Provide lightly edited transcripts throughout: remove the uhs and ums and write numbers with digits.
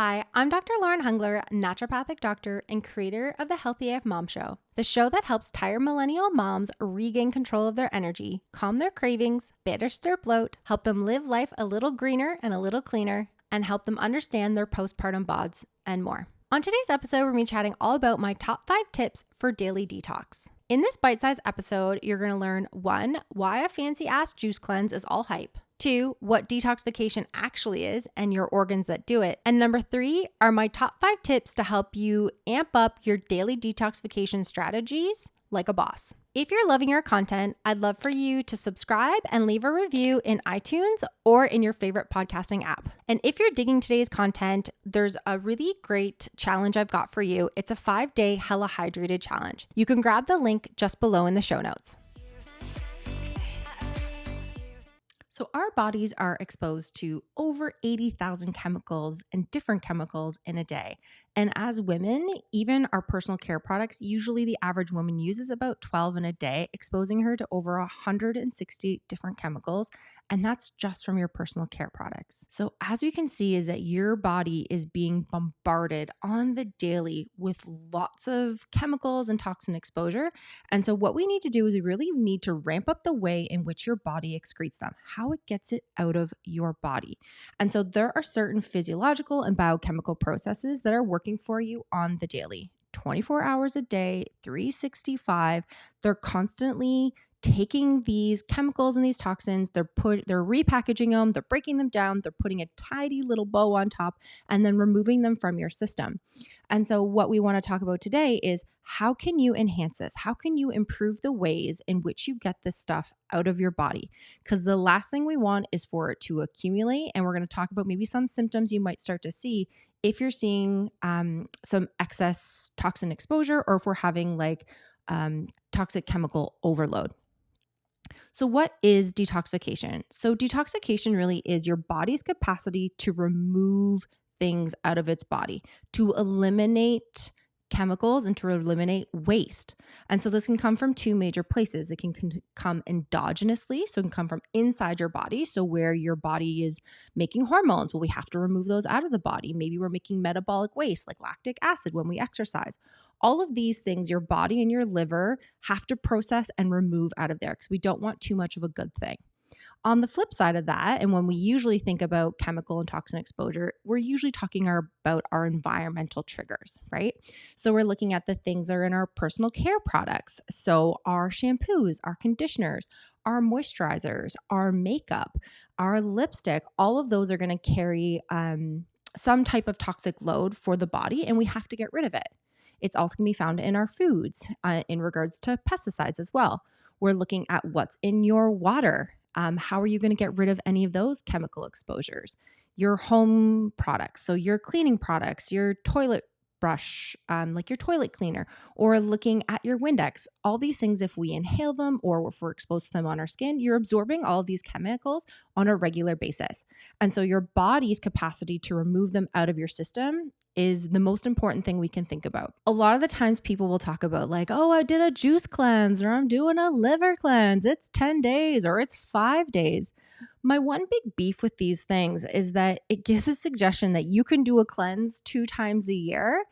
Hi, I'm Dr. Lauren Hungler, naturopathic doctor and creator of the Healthy AF Mom Show, the show that helps tired millennial moms regain control of their energy, calm their cravings, banish their bloat, help them live life a little greener and a little cleaner, and help them understand their postpartum bods and more. On today's episode, we're going to be chatting all about my top 5 tips for daily detox. In this bite-sized episode, you're going to learn 1, why a fancy-ass juice cleanse is all hype. 2, what detoxification actually is and your organs that do it. And number 3 are my top 5 tips to help you amp up your daily detoxification strategies like a boss. If you're loving our content, I'd love for you to subscribe and leave a review in iTunes or in your favorite podcasting app. And if you're digging today's content, there's a really great challenge I've got for you. It's a 5-day Hella Hydrated challenge. You can grab the link just below in the show notes. So our bodies are exposed to over 80,000 chemicals and different chemicals in a day. And as women, even our personal care products, usually the average woman uses about 12 in a day, exposing her to over 160 different chemicals. And that's just from your personal care products. So as we can see is that your body is being bombarded on the daily with lots of chemicals and toxin exposure. And so what we need to do is we really need to ramp up the way in which your body excretes them, how it gets it out of your body. And so there are certain physiological and biochemical processes that are working for you on the daily. 24 hours a day, 365. They're constantly taking these chemicals and these toxins, they're repackaging them, they're breaking them down, they're putting a tidy little bow on top, and then removing them from your system. And so what we want to talk about today is how can you enhance this? How can you improve the ways in which you get this stuff out of your body? Because the last thing we want is for it to accumulate. And we're going to talk about maybe some symptoms you might start to see if you're seeing some excess toxin exposure or if we're having toxic chemical overload. So what is detoxification? So detoxification really is your body's capacity to remove things out of its body, to eliminate chemicals and to eliminate waste. And so this can come from 2 major places. It can come endogenously, so it can come from inside your body. So where your body is making hormones, well, we have to remove those out of the body. Maybe we're making metabolic waste like lactic acid when we exercise. All of these things, your body and your liver have to process and remove out of there because we don't want too much of a good thing. On the flip side of that, and when we usually think about chemical and toxin exposure, we're usually talking about our environmental triggers, right? So we're looking at the things that are in our personal care products. So our shampoos, our conditioners, our moisturizers, our makeup, our lipstick, all of those are going to carry some type of toxic load for the body, and we have to get rid of it. It's also going to be found in our foods in regards to pesticides as well. We're looking at what's in your water. How are you going to get rid of any of those chemical exposures? Your home products, so your cleaning products, your toilet brush, like your toilet cleaner, or looking at your Windex. All these things, if we inhale them or if we're exposed to them on our skin, you're absorbing all of these chemicals on a regular basis. And so your body's capacity to remove them out of your system is the most important thing we can think about. A lot of the times people will talk about like, oh, I did a juice cleanse or I'm doing a liver cleanse. It's 10 days or it's 5 days. My one big beef with these things is that it gives a suggestion that you can do a cleanse 2 times a year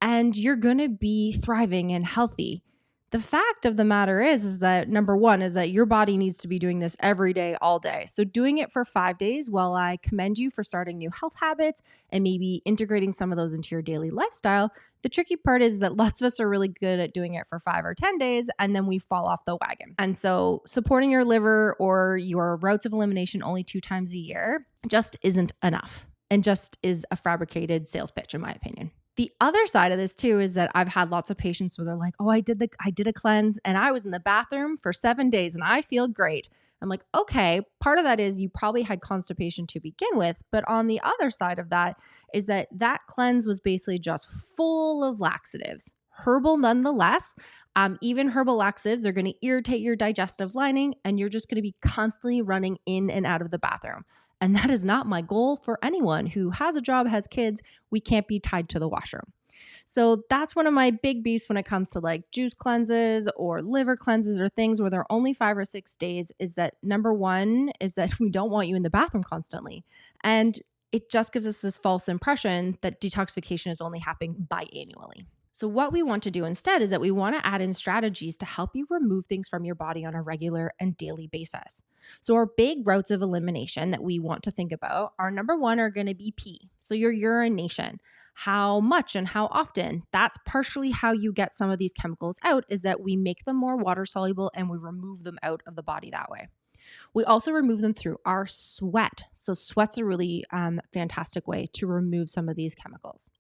and you're going to be thriving and healthy. The fact of the matter is that number 1 is that your body needs to be doing this every day, all day. So doing it for 5 days, while I commend you for starting new health habits and maybe integrating some of those into your daily lifestyle, the tricky part is that lots of us are really good at doing it for 5 or 10 days and then we fall off the wagon. And so supporting your liver or your routes of elimination only 2 times a year just isn't enough and just is a fabricated sales pitch in my opinion. The other side of this too is that I've had lots of patients where they're like, oh, I did a cleanse and I was in the bathroom for 7 days and I feel great. I'm like, okay, part of that is you probably had constipation to begin with. But on the other side of that is that cleanse was basically just full of laxatives, herbal nonetheless. Even herbal laxatives are going to irritate your digestive lining and you're just going to be constantly running in and out of the bathroom. And that is not my goal for anyone who has a job, has kids. We can't be tied to the washroom. So that's one of my big beefs when it comes to like juice cleanses or liver cleanses or things where they're only 5 or 6 days is that number 1 is that we don't want you in the bathroom constantly. And it just gives us this false impression that detoxification is only happening biannually. So what we want to do instead is that we want to add in strategies to help you remove things from your body on a regular and daily basis. So our big routes of elimination that we want to think about are number one are going to be pee. So your urination, how much and how often. That's partially how you get some of these chemicals out, is that we make them more water soluble and we remove them out of the body that way. We also remove them through our sweat. So sweat's a really fantastic way to remove some of these chemicals.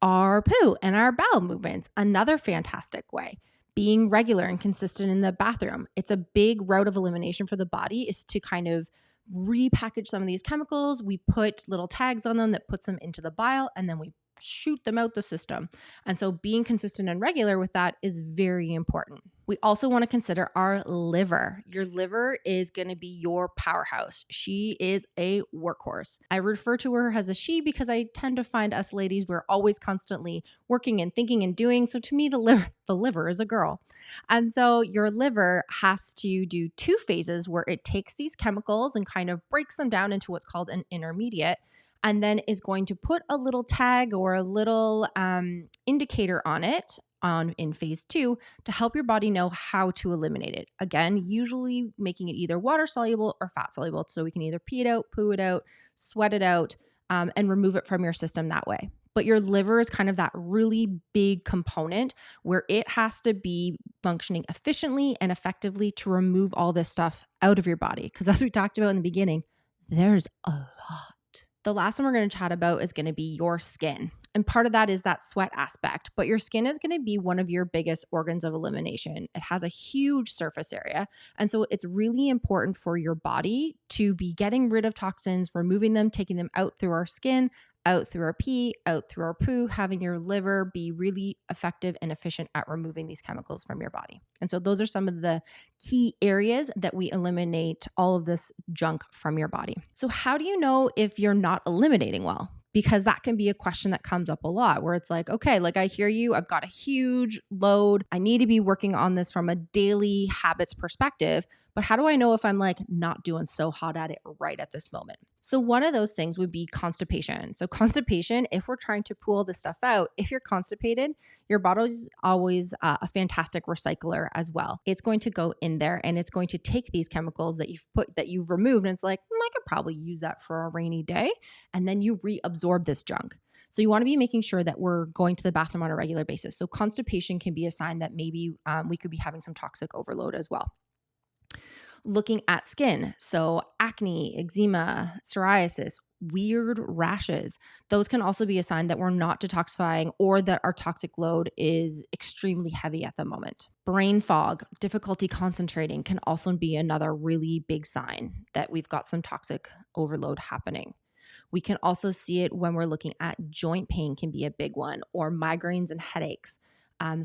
Our poo and our bowel movements, another fantastic way. Being regular and consistent in the bathroom. It's a big route of elimination for the body, is to kind of repackage some of these chemicals. We put little tags on them that puts them into the bile, and then we shoot them out the system. And so being consistent and regular with that is very important. We also want to consider our liver. Your liver is going to be your powerhouse. She is a workhorse. I refer to her as a she because I tend to find us ladies, we're always constantly working and thinking and doing. So to me, the liver is a girl. And so your liver has to do two phases where it takes these chemicals and kind of breaks them down into what's called an intermediate, and then is going to put a little tag or a little indicator on it in phase 2 to help your body know how to eliminate it. Again, usually making it either water soluble or fat soluble, so we can either pee it out, poo it out, sweat it out, and remove it from your system that way. But your liver is kind of that really big component where it has to be functioning efficiently and effectively to remove all this stuff out of your body. Because as we talked about in the beginning, there's a lot. The last one we're going to chat about is going to be your skin. And part of that is that sweat aspect, but your skin is going to be one of your biggest organs of elimination. It has a huge surface area. And so it's really important for your body to be getting rid of toxins, removing them, taking them out through our skin, out through our pee, out through our poo, having your liver be really effective and efficient at removing these chemicals from your body. And so those are some of the key areas that we eliminate all of this junk from your body. So how do you know if you're not eliminating well? Because that can be a question that comes up a lot where it's like, okay, like I hear you, I've got a huge load. I need to be working on this from a daily habits perspective, but how do I know if I'm like not doing so hot at it right at this moment? So one of those things would be constipation. So constipation, if we're trying to pull this stuff out, if you're constipated, your body's always a fantastic recycler as well. It's going to go in there and it's going to take these chemicals that you've removed, and it's like, I could probably use that for a rainy day. And then you reabsorb this junk. So you want to be making sure that we're going to the bathroom on a regular basis. So constipation can be a sign that maybe we could be having some toxic overload as well. Looking at skin, so acne, eczema, psoriasis, weird rashes, those can also be a sign that we're not detoxifying or that our toxic load is extremely heavy at the moment. Brain fog, difficulty concentrating can also be another really big sign that we've got some toxic overload happening. We can also see it when we're looking at joint pain, can be a big one, or migraines and headaches.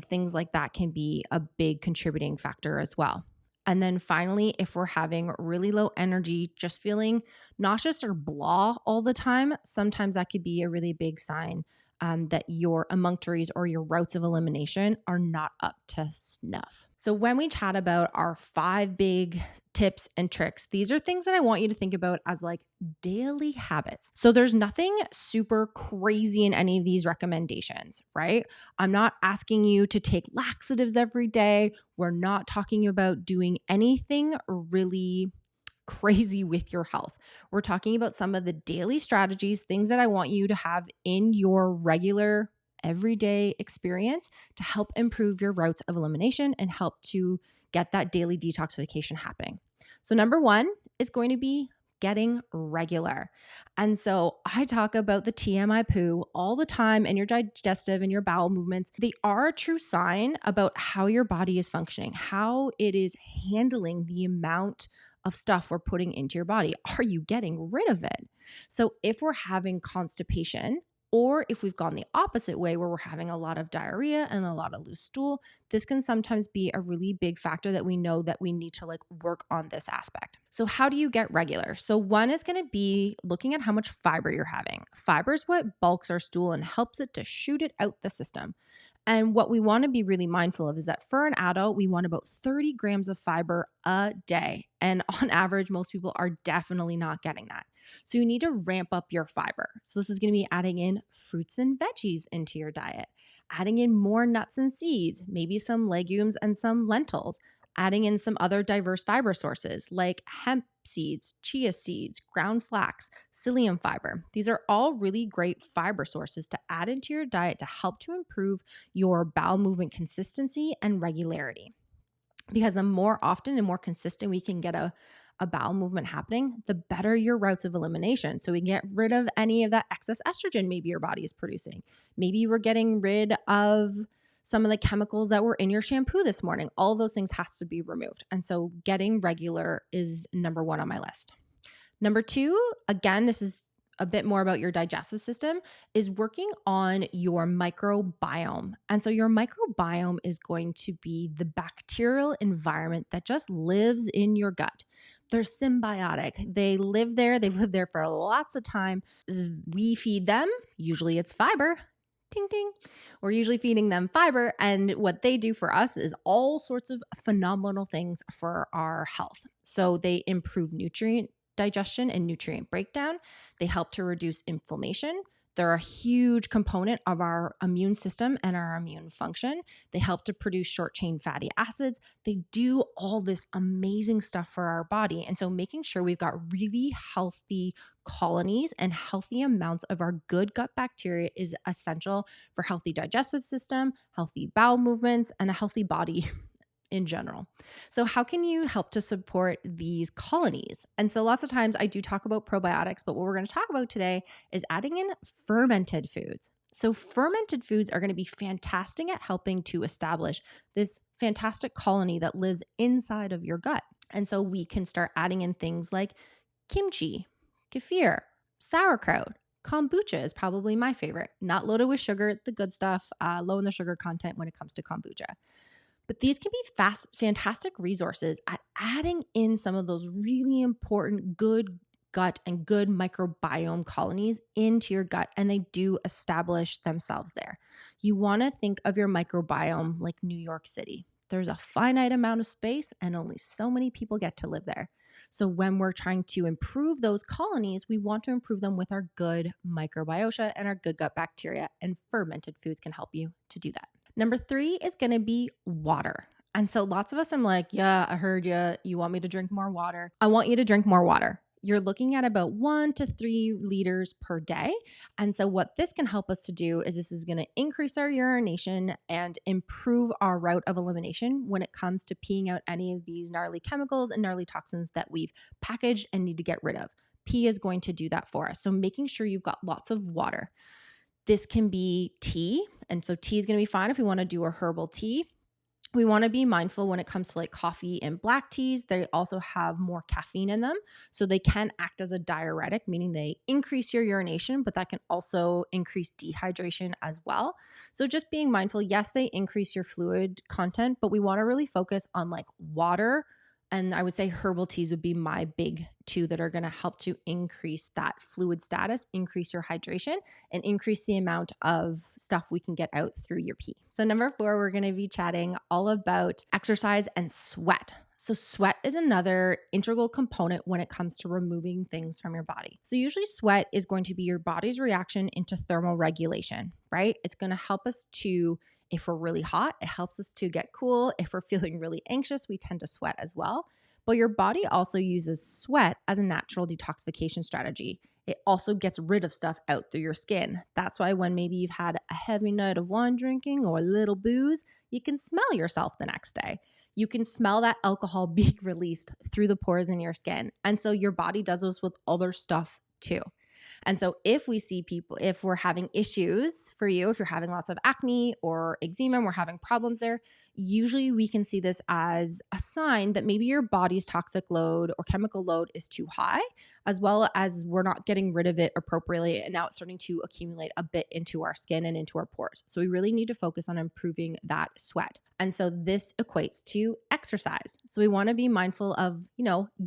Things like that can be a big contributing factor as well. And then finally, if we're having really low energy, just feeling nauseous or blah all the time, sometimes that could be a really big sign that your emunctories or your routes of elimination are not up to snuff. So when we chat about our 5 big tips and tricks, these are things that I want you to think about as like daily habits. So there's nothing super crazy in any of these recommendations, right? I'm not asking you to take laxatives every day. We're not talking about doing anything really crazy with your health. We're talking about some of the daily strategies, things that I want you to have in your regular everyday experience to help improve your routes of elimination and help to get that daily detoxification happening. So number 1 is going to be getting regular. And so I talk about the TMI poo all the time, and your digestive and your bowel movements. They are a true sign about how your body is functioning, how it is handling the amount of stuff we're putting into your body. Are you getting rid of it? So if we're having constipation, or if we've gone the opposite way where we're having a lot of diarrhea and a lot of loose stool, this can sometimes be a really big factor that we know that we need to like work on this aspect. So how do you get regular? So one is going to be looking at how much fiber you're having. Fiber is what bulks our stool and helps it to shoot it out the system. And what we want to be really mindful of is that for an adult, we want about 30 grams of fiber a day. And on average, most people are definitely not getting that. So you need to ramp up your fiber. So this is going to be adding in fruits and veggies into your diet, adding in more nuts and seeds, maybe some legumes and some lentils, adding in some other diverse fiber sources like hemp seeds, chia seeds, ground flax, psyllium fiber. These are all really great fiber sources to add into your diet to help to improve your bowel movement consistency and regularity. Because the more often and more consistent we can get a bowel movement happening, the better your routes of elimination. So we can get rid of any of that excess estrogen maybe your body is producing. Maybe we're getting rid of some of the chemicals that were in your shampoo this morning. All of those things has to be removed. And so getting regular is number one on my list. Number two, again, this is a bit more about your digestive system, is working on your microbiome. And so your microbiome is going to be the bacterial environment that just lives in your gut. They're symbiotic. They live there. They've lived there for lots of time. We feed them. Usually it's fiber. Ding, ding. We're usually feeding them fiber. And what they do for us is all sorts of phenomenal things for our health. So they improve nutrient digestion and nutrient breakdown. They help to reduce inflammation. They're a huge component of our immune system and our immune function. They help to produce short chain fatty acids. They do all this amazing stuff for our body. And so making sure we've got really healthy colonies and healthy amounts of our good gut bacteria is essential for healthy digestive system, healthy bowel movements, and a healthy body in general. So how can you help to support these colonies? And so lots of times I do talk about probiotics, but what we're going to talk about today is adding in fermented foods. So fermented foods are going to be fantastic at helping to establish this fantastic colony that lives inside of your gut. And so we can start adding in things like kimchi, kefir, sauerkraut. Kombucha is probably my favorite. Not loaded with sugar, the good stuff, low in the sugar content when it comes to kombucha. But these can be fantastic resources at adding in some of those really important good gut and good microbiome colonies into your gut, and they do establish themselves there. You want to think of your microbiome like New York City. There's a finite amount of space and only so many people get to live there. So when we're trying to improve those colonies, we want to improve them with our good microbiota and our good gut bacteria, and fermented foods can help you to do that. Number three is going to be water. And so lots of us, I'm like, yeah, I heard you. You want me to drink more water? I want you to drink more water. You're looking at about 1 to 3 liters per day. And so what this can help us to do is this is going to increase our urination and improve our route of elimination when it comes to peeing out any of these gnarly chemicals and gnarly toxins that we've packaged and need to get rid of. Pee is going to do that for us. So making sure you've got lots of water. This can be tea. And so tea is going to be fine if we want to do a herbal tea. We want to be mindful when it comes to like coffee and black teas. They also have more caffeine in them. So they can act as a diuretic, meaning they increase your urination, but that can also increase dehydration as well. So just being mindful, yes, they increase your fluid content, but we want to really focus on like water. And I would say herbal teas would be my big two that are going to help to increase that fluid status, increase your hydration, and increase the amount of stuff we can get out through your pee. So number 4, we're going to be chatting all about exercise and sweat. So sweat is another integral component when it comes to removing things from your body. So usually sweat is going to be your body's reaction into thermal regulation, right? It's going to help us to, if we're really hot, it helps us to get cool. If we're feeling really anxious, we tend to sweat as well. But your body also uses sweat as a natural detoxification strategy. It also gets rid of stuff out through your skin. That's why when maybe you've had a heavy night of wine drinking or a little booze, you can smell yourself the next day. You can smell that alcohol being released through the pores in your skin. And so your body does this with other stuff too. And so if we see people, if we're having issues for you, if you're having lots of acne or eczema and we're having problems there, usually we can see this as a sign that maybe your body's toxic load or chemical load is too high, as well as we're not getting rid of it appropriately. And now it's starting to accumulate a bit into our skin and into our pores. So we really need to focus on improving that sweat. And so this equates to exercise. So we want to be mindful of,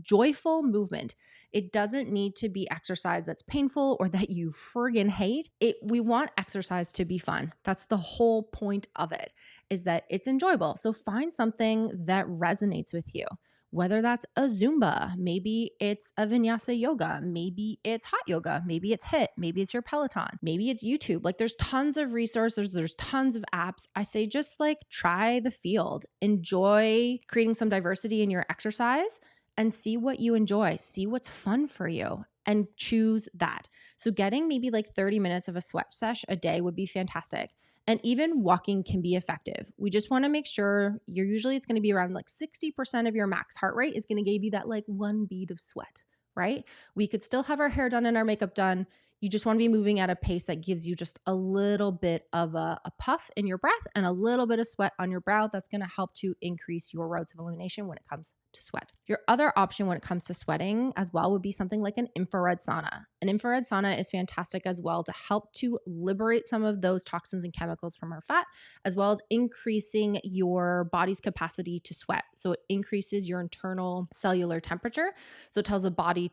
joyful movement. It doesn't need to be exercise that's painful or that you friggin' hate. We want exercise to be fun. That's the whole point of it, is that it's enjoyable. So find something that resonates with you. whether that's a Zumba, maybe it's a Vinyasa yoga, maybe it's hot yoga, maybe it's HIIT, maybe it's your Peloton, maybe it's YouTube. Like there's tons of resources, there's tons of apps. I say just like try the field, enjoy creating some diversity in your exercise and see what you enjoy, see what's fun for you and choose that. So getting maybe like 30 minutes of a sweat sesh a day would be fantastic. And even walking can be effective. We just want to make sure it's going to be around like 60% of your max heart rate is going to give you that like one bead of sweat, right? We could still have our hair done and our makeup done. You just want to be moving at a pace that gives you just a little bit of a puff in your breath and a little bit of sweat on your brow. That's going to help to increase your routes of elimination when it comes to sweat. Your other option when it comes to sweating as well would be something like an infrared sauna. An infrared sauna is fantastic as well to help to liberate some of those toxins and chemicals from our fat, as well as increasing your body's capacity to sweat. So it increases your internal cellular temperature. So it tells the body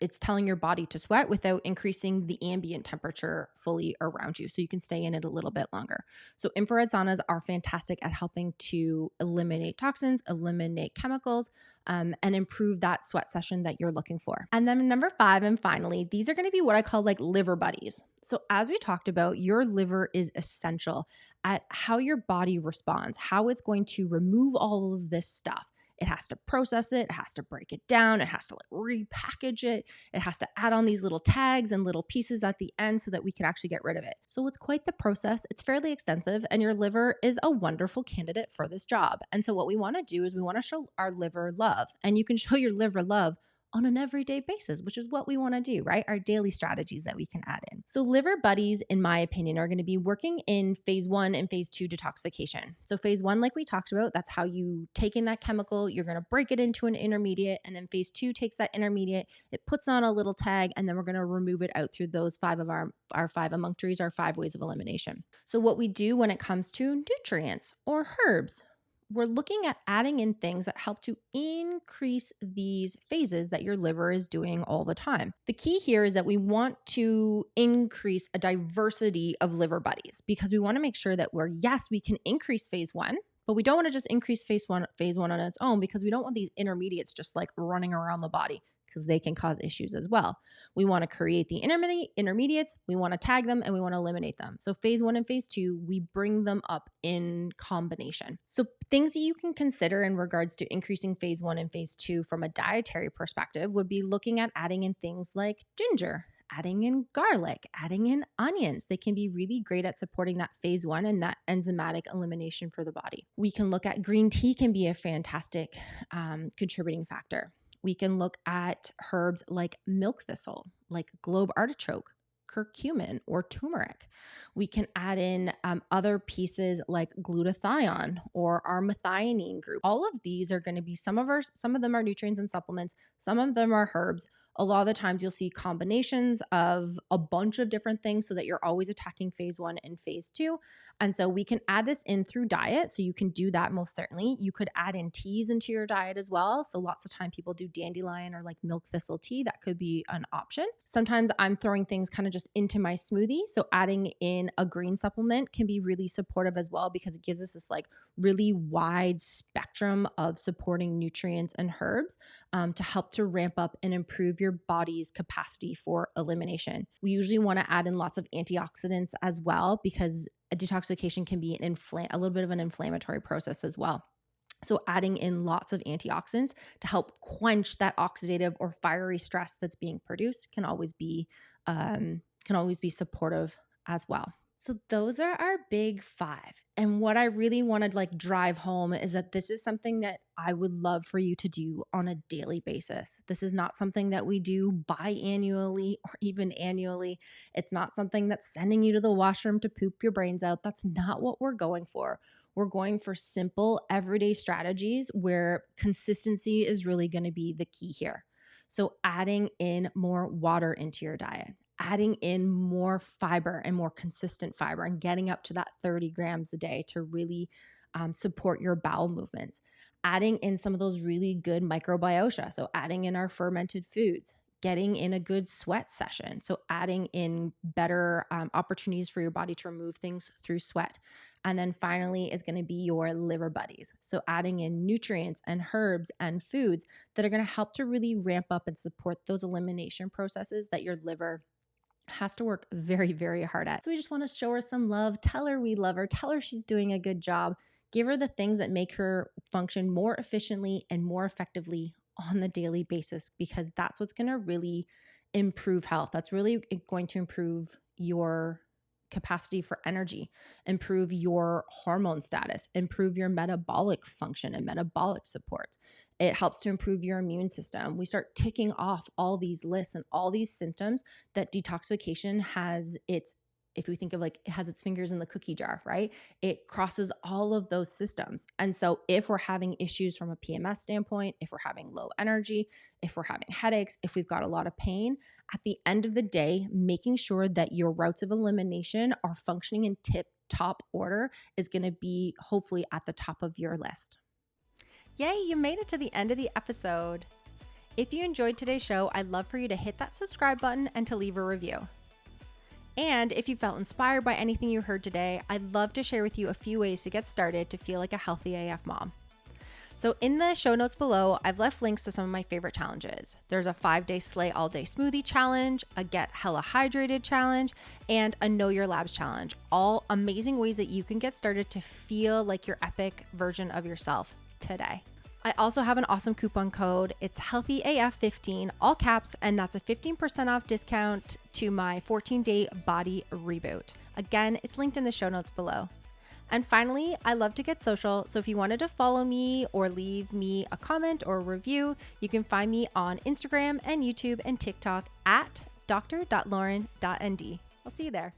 it's telling your body to sweat without increasing the ambient temperature fully around you. So you can stay in it a little bit longer. So infrared saunas are fantastic at helping to eliminate toxins, eliminate chemicals, and improve that sweat session that you're looking for. And then number 5, and finally, these are going to be what I call like liver buddies. So as we talked about, your liver is essential at how your body responds, how it's going to remove all of this stuff. It has to process it. It has to break it down. It has to like repackage it. It has to add on these little tags and little pieces at the end so that we can actually get rid of it. So it's quite the process. It's fairly extensive, and your liver is a wonderful candidate for this job. And so what we want to do is we want to show our liver love, and you can show your liver love on an everyday basis, which is what we want to do, right? Our daily strategies that we can add in. So liver buddies, in my opinion, are going to be working in phase 1 and phase 2 detoxification. So phase 1, like we talked about, that's how you take in that chemical, you're going to break it into an intermediate, and then phase 2 takes that intermediate, it puts on a little tag, and then we're going to remove it out through those 5 of our 5 emunctories, our 5 ways of elimination. So what we do when it comes to nutrients or herbs, we're looking at adding in things that help to increase these phases that your liver is doing all the time. The key here is that we want to increase a diversity of liver buddies because we want to make sure that we can increase phase 1, but we don't want to just increase phase one on its own because we don't want these intermediates just like running around the body because they can cause issues as well. We want to create the intermediates, we want to tag them, and we want to eliminate them. So phase 1 and phase 2, we bring them up in combination. So things that you can consider in regards to increasing phase 1 and phase 2 from a dietary perspective would be looking at adding in things like ginger, adding in garlic, adding in onions. They can be really great at supporting that phase 1 and that enzymatic elimination for the body. We can look at green tea can be a fantastic contributing factor. We can look at herbs like milk thistle, like globe artichoke, curcumin, or turmeric. We can add in other pieces like glutathione or our methionine group. All of these are going to be some of them are nutrients and supplements. Some of them are herbs. A lot of the times you'll see combinations of a bunch of different things so that you're always attacking phase 1 and phase 2. And so we can add this in through diet. So you can do that most certainly. You could add in teas into your diet as well. So lots of time people do dandelion or like milk thistle tea. That could be an option. Sometimes I'm throwing things kind of just into my smoothie. So adding in a green supplement can be really supportive as well because it gives us this like really wide spectrum of supporting nutrients and herbs to help to ramp up and improve your body's capacity for elimination. We usually want to add in lots of antioxidants as well because a detoxification can be a little bit of an inflammatory process as well. So adding in lots of antioxidants to help quench that oxidative or fiery stress that's being produced can always be supportive as well. So those are our big 5. And what I really want to like drive home is that this is something that I would love for you to do on a daily basis. This is not something that we do biannually or even annually. It's not something that's sending you to the washroom to poop your brains out. That's not what we're going for. We're going for simple everyday strategies where consistency is really going to be the key here. So adding in more water into your diet, adding in more fiber and more consistent fiber and getting up to that 30 grams a day to really support your bowel movements, adding in some of those really good microbiota. So adding in our fermented foods, getting in a good sweat session. So adding in better opportunities for your body to remove things through sweat. And then finally is going to be your liver buddies. So adding in nutrients and herbs and foods that are going to help to really ramp up and support those elimination processes that your liver has to work very, very hard at. So we just want to show her some love, tell her we love her, tell her she's doing a good job, give her the things that make her function more efficiently and more effectively on the daily basis, because that's what's going to really improve health. That's really going to improve your capacity for energy, improve your hormone status, improve your metabolic function and metabolic support. It helps to improve your immune system. We start ticking off all these lists and all these symptoms that detoxification has its, if we think of like it has its fingers in the cookie jar, right? It crosses all of those systems. And so if we're having issues from a PMS standpoint, if we're having low energy, if we're having headaches, if we've got a lot of pain, at the end of the day, making sure that your routes of elimination are functioning in tip top order is going to be hopefully at the top of your list. Yay, you made it to the end of the episode. If you enjoyed today's show, I'd love for you to hit that subscribe button and to leave a review. And if you felt inspired by anything you heard today, I'd love to share with you a few ways to get started to feel like a healthy AF mom. So in the show notes below, I've left links to some of my favorite challenges. There's a 5-day Slay All Day Smoothie challenge, a Get Hella Hydrated challenge, and a Know Your Labs challenge. All amazing ways that you can get started to feel like your epic version of yourself today. I also have an awesome coupon code. It's HealthyAF15, all caps, and that's a 15% off discount to my 14-day body reboot. Again, it's linked in the show notes below. And finally, I love to get social, so if you wanted to follow me or leave me a comment or review, you can find me on Instagram and YouTube and TikTok at dr.lauren.nd. I'll see you there.